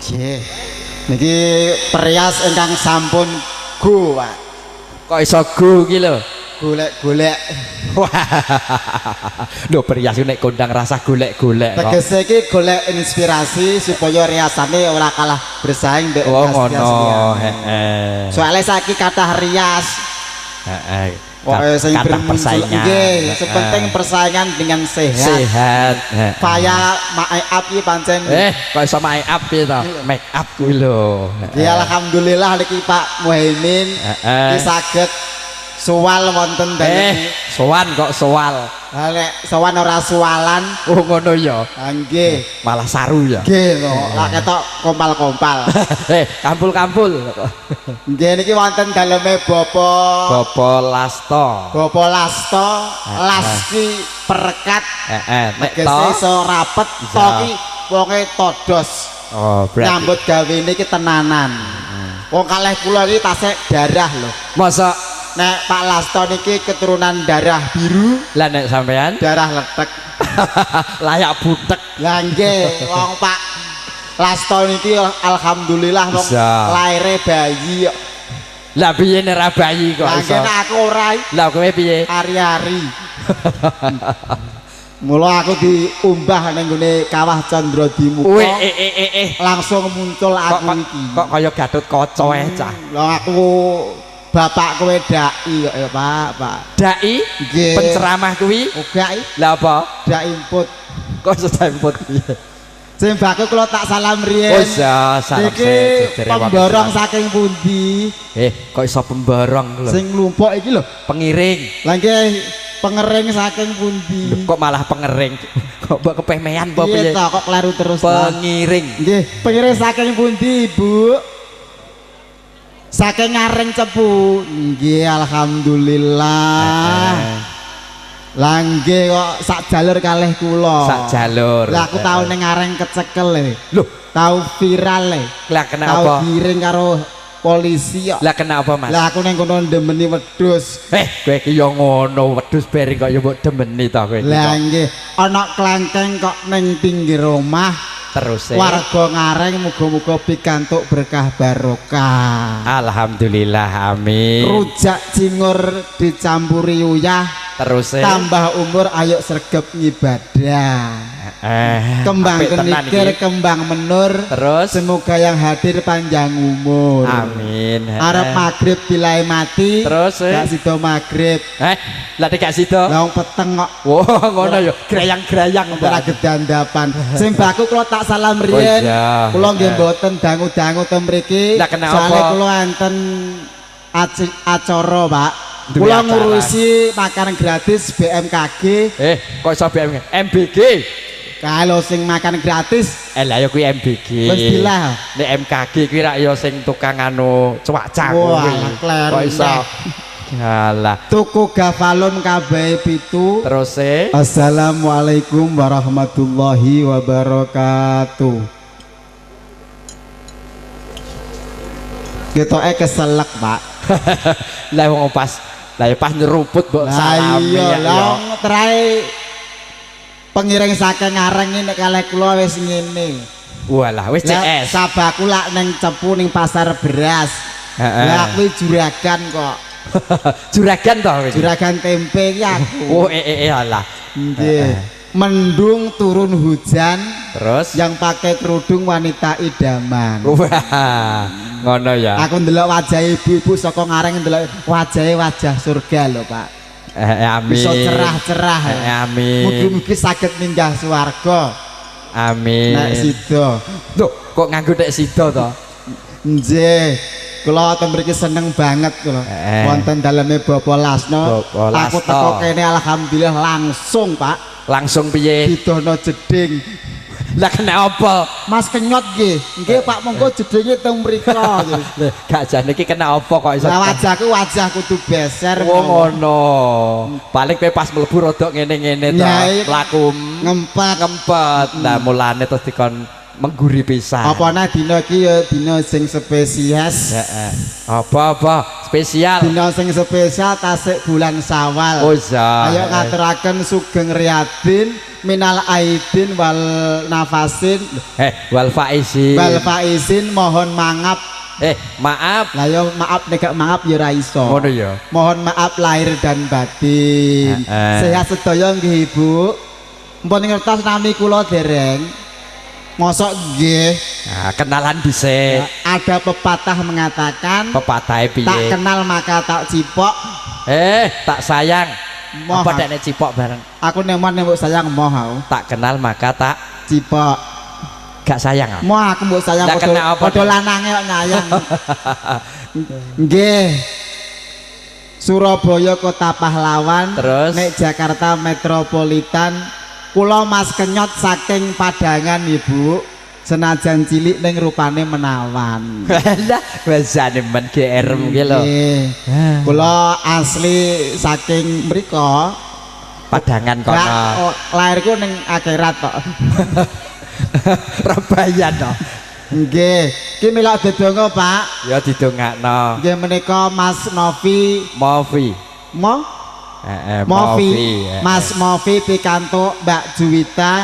Nggih. Niki perias ingkang sampun go, Pak. Kok iso go iki lho? Golek-golek. Lho perias nek kondang rasa golek-golek kok. Tegese iki golek inspirasi supaya riasane ora kalah bersaing mbek oh ngono, heeh. Soale saiki kathah rias. Heeh. Sing kathah persaingan. Nggih, sepenting persaingan dengan sehat. Sehat. Paya make up iki pancen. Kok iso make up piye to? Make up kuwi lho. Ya alhamdulillah niki Pak Muhaimin iki saged soal wonten dalem. Sowan kok soal. Ha nek sowan ora sowalan, Oh ngono ya. ha nggih. Malah saru ya. Nggih lho, lak ketok kompal-kompal. Kampul-kampul. Nggih niki wonten daleme Bapak Lasto. Bapak Lasto, Lasti perekat. Nek Tegese to iso rapet to ki wonge todos. Oh, berarti Nyambut gawe niki tenanan. Wong kalih kula iki tasik darah lho. masa Nek Pak Lasto niki keturunan darah biru, lah nek sampean darah letek. layak butek. Lah nggih, wong Pak Lasto niki alhamdulillah wong laire bayi. Lah piye nek ra bayi kok Lah iso? nggih aku ora. Lah kowe piye? Ari-ari. Mula aku diumbah ning gone Kawah Candra Dimuka. Langsung muncul aku iki. Kok kaya Gatot Kaca cah. Lah aku bapak kowe dai kok ya Pak. Dai? Nggih. Penceramah kuwi? Uga Lah apa? dak imput. Kok iso temput piye? Sing baku kula tak salam riyen. Oh iya, salam Iki pemborong saking pundi? Kok iso pemborong lho? Sing nglumpuk iki lho. Pengiring. Lah nggih pengering saking pundi? Kok malah pengering? Kok mbok kepemean apa Piye piye? to kok kleru terus? Pengiring. Nggih, pengiring saking pundi, Bu? Saking Ngareng Cepu. Nggih, alhamdulillah. Lah nggih kok sak jalur kalih kula. Sak jalur. Lah aku tau ning Ngareng kecekel e. Loh, Tau viral e. lah kena Tau apa? giring karo polisi kok. Lah kena apa, Mas? Lah aku ning kono ndemeni wedhus. Kowe iki ya ngono, wedhus bering kok ya mbok demeni ta kowe iki. Lah nggih, ana klengkeng kok ning pinggir omah. Terus Warga Ngareng muga-muga pikantuk berkah barokah. alhamdulillah, amin. Rujak cingur dicampuri uyah, Terus tambah umur ayo sregep ngibadah. Kembang apik tenan kenikir, iki. kembang menur. Terus Semoga yang hadir panjang umur. amin. Arep maghrib bilai mati. Terus gak sido maghrib. lah gak sida. Lah wong peteng kok. Wah, ngono ya. Grayang-grayang Ora gedandapan. Sing baku kula tak salam riyen. iya. Kula nggih mboten dangu-dangu ten mriki. Lah kena Soale apa? kula enten acara, Pak. Duwe Kula acara. ngurusi makanan gratis BMKG. Kok iso BMG? MBG. Kalau sing makan gratis Lah ya kuwi MBG. wis dilah. Nek MKG kuwi rak ya sing tukang anu cuaca Wah, kuwi. kleru Kok iso? Alah. Tuku gafalun kabeh 7. Terus Assalamualaikum warahmatullahi wabarakatuh. Ketoke keselek, Pak. lah wong pas ya pas nyeruput mbok salami Iya, ya. long terae pengiring saking Ngareng nek kalih kula wis ngene. Walah, wis Lah CS. sabaku lak ning Cepu ning pasar beras. Heeh. Lah kuwi juragan kok. Juragan toh kowe. Juragan tempe iki aku. Oh, alah. Nggih. Mendung turun hujan, Terus yang pakai kerudung wanita idaman. wah, ngono ya. Aku ndelok wajah ibu-ibu saka Ngareng, ndelok wajahe wajah surga lho, Pak. Amin. Bisa cerah-cerah. Amin. Mugi-mugi saged minggah swarga. Amin. Nek sida. Loh, kok nganggo nek sida to? Nggih. Kula wonten mriki seneng banget kula. Wonten daleme Bapak Lasno. Bapak Lasno. Aku teko kene alhamdulillah langsung, Pak. Langsung piye? Didono jeding. Lah kena apa? Mas kenyot nggih. Nggih Pak, monggo jedinge teng mriko. Gak jane iki kena apa kok iso? Lah wajahku wajah kudu beser. Oh ngono. Paling kowe pas mlebu rodok ngene-ngene to. Ya, iya. Lakum Ngempet. ngempet. Lah mulane terus dikon mengguri pisan. Apa nah dina iki ya dina sing spesies. Heeh. Apa spesial? Dina sing spesial tasik bulan Syawal. Oh iya. Ayo ngaturaken sugeng riyadin minal aidin wal nafasin Wal faizin. wal faizin mohon mangap. Maaf. Lah yo maaf nek gak mangap ya ora iso. Ngono ya. Mohon maaf lahir dan batin. Sehat sedaya nggih Ibu. Mpun ngertos nami kula dereng. Mosok nggih. Nah, kenalan dhisik. Ada pepatah mengatakan Pepatahe piye? tak kenal maka tak cipok. Tak sayang. Moh. Apa dekne cipok bareng? Aku nemon mbok sayang moh aku. Tak kenal maka tak Cipok. gak sayang. Moh aku mbok sayang Lah kena apa? padha lanange kok nyayang. Nggih. Surabaya kota pahlawan. Terus? Nek Jakarta metropolitan. Kula Mas Kenyot saking Padangan Ibu. Senajan cilik ning rupane menawan. Lah, bahasane men GR iki lho. Kula asli saking mriko. Padangan kono. Lahirku ning akhirat kok. Rebayan to. Nggih, ki milak dedonga, Pak. Ya didongakno. Nggih menika Mas Novi Movi. Movi, Mas Movi pikantuk Mbak Juwita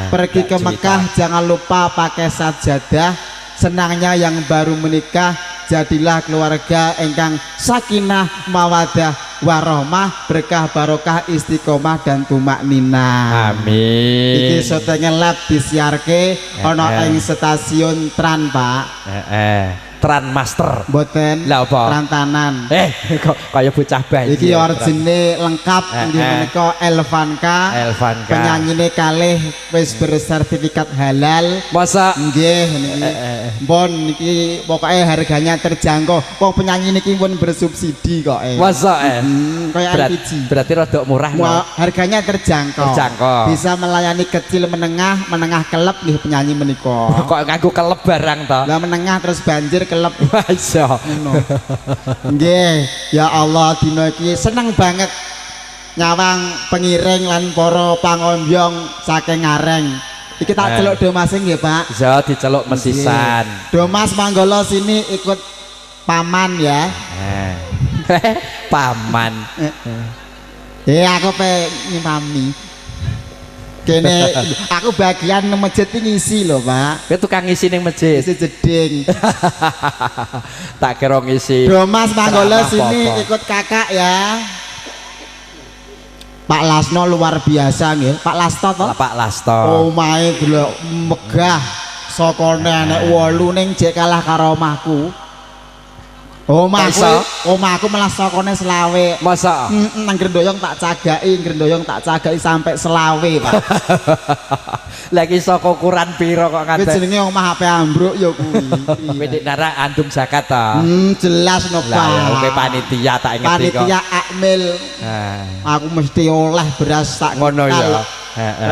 pergi ke Mekah, jangan lupa pakai sajadah. Senangnya yang baru menikah, jadilah keluarga engkang sakinah mawadah warohmah, berkah barokah istiqomah dan tumak nina. Amin. Iki syutinge live disiarke ana ing stasiun Tran, Pak. Tran Master. Mboten. Lah apa? Trantanan. Kok kaya bocah bayi. Iki origine lengkap inggih menika Elvanka. Penyanyine kalih wis bersertifikat halal. Masa nggih niki. Mpun niki pokoke harganya terjangkau. Wong penyanyi niki pun bersubsidi kok. Masa kaya LPG. Berarti rada murah no. Harganya terjangkau. Bisa melayani kecil menengah kelep nggih penyanyi menika. Kok nganggo kelep barang to. Lah menengah terus banjir kelep. Iso. Nggih, ya Allah dina iki seneng banget nyawang pengiring lan para pangombyong saking Ngareng. Iki tak celuk do Mas nggih, Pak. Iso diceluk mesisan. Do Mas manggala sini ikut paman ya. Paman. Aku pengen pami. Kene aku bagian masjid ngisi lho, Pak. Kowe tukang ngisi ning masjid. Ngisi jeding. Tak kira ngisi. Do Mas manggala sini ikut kakak ya. Pak Lasno luar biasa nggih. Pak Lasto to? Pak Lasto. Omahe delok megah saka nenek 8 ning jek kalah karo omahku. Omahku malah sokone selawe. Masa? Nang Grendoyong tak cagaki sampai selawe, Pak. Lagi saka ukuran piro kok Kuwi nganti. jenenge omah ape ambruk ya kuwi. Kowe nek nara antum zakat ta. Jelas no, Pak. Lah kowe panitia tak ngerti kok. Panitia Akmil. Aku mesti oleh beras tak ngono ya.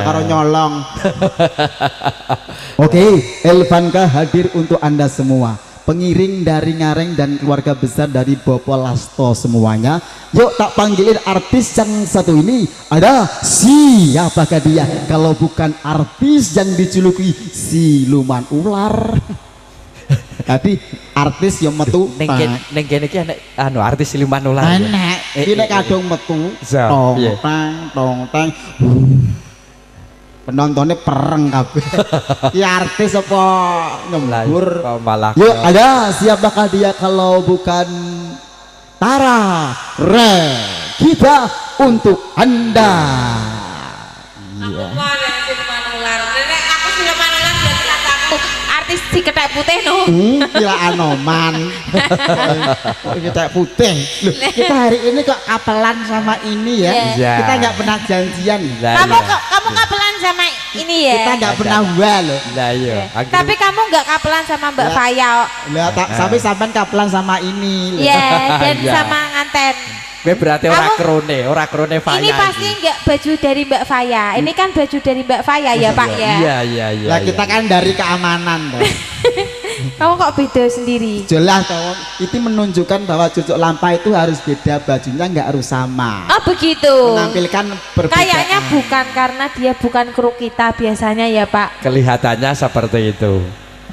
Karo nyolong. Oke, Elvanka hadir untuk Anda semua. Pengiring dari Ngareng dan keluarga besar dari Bopo Lasto semuanya. Yuk tak panggilin artis yang satu ini. Ada siapakah dia kalau bukan artis yang dijuluki siluman ular. Tapi artis yang metu Ning kene iki anu artis siluman ular. Enak. Iki nek kadung metu tong tang. Penontonnya pereng kabeh. Ki artis apa nyembur. Yuk ada siapakah dia kalau bukan Tara Regita untuk Anda. Aku siluman ular. Nenek aku siluman ular berarti kataku artis si ketek putih no. Kira Anoman. Ketek putih. Loh, kita hari ini kok kapelan sama ini ya. Kita nggak pernah janjian. Kamu kapelan sama ini ya. Kita nggak pernah loh. Lah iya. Tapi kamu nggak kapelan sama Mbak Faya. Lah sampai sampean kapelan sama ini. Iya, dan sama nganten. Kowe berarti ora krone Faya. Ini pasti enggak baju dari Mbak Faya. Ini kan baju dari Mbak Faya ya, Pak ya. Iya. Lah kita kan dari keamanan, Kamu kok beda sendiri? Jelas toh, itu menunjukkan bahwa cucuk lampa itu harus beda, bajunya nggak harus sama. Oh begitu. Menampilkan perbedaan. Kayaknya bukan karena dia bukan kru kita biasanya ya Pak. Kelihatannya seperti itu.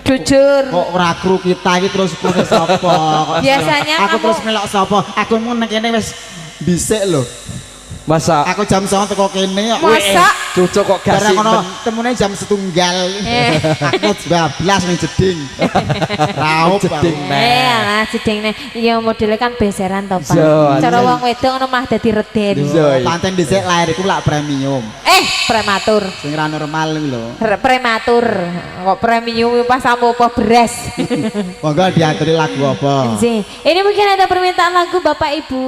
Jujur. Kok ora kru kita iki terus kru sapa? Kok Biasanya aku kamu- terus melok sapa? Aku mau nek kene wis dhisik lho. Masa Aku jam 09.00 teko kene kok. Masa? cucuk kok gak Barang ono simpen. temune jam 01.00. Eh. Aku 12 ning jeding. Raup. Jeding. Alah jeding nih. Iya modelnya kan beseran toh Pak. Iya, Cara iya. wong wedok ngono mah dadi reden. Iya. Pancen dhisik lahirku lak premium. Prematur. Sing ra normal iki lho. Prematur. Kok premium pas sampo apa beres. Monggo diaturi lagu apa? Ini mungkin ada permintaan lagu Bapak Ibu.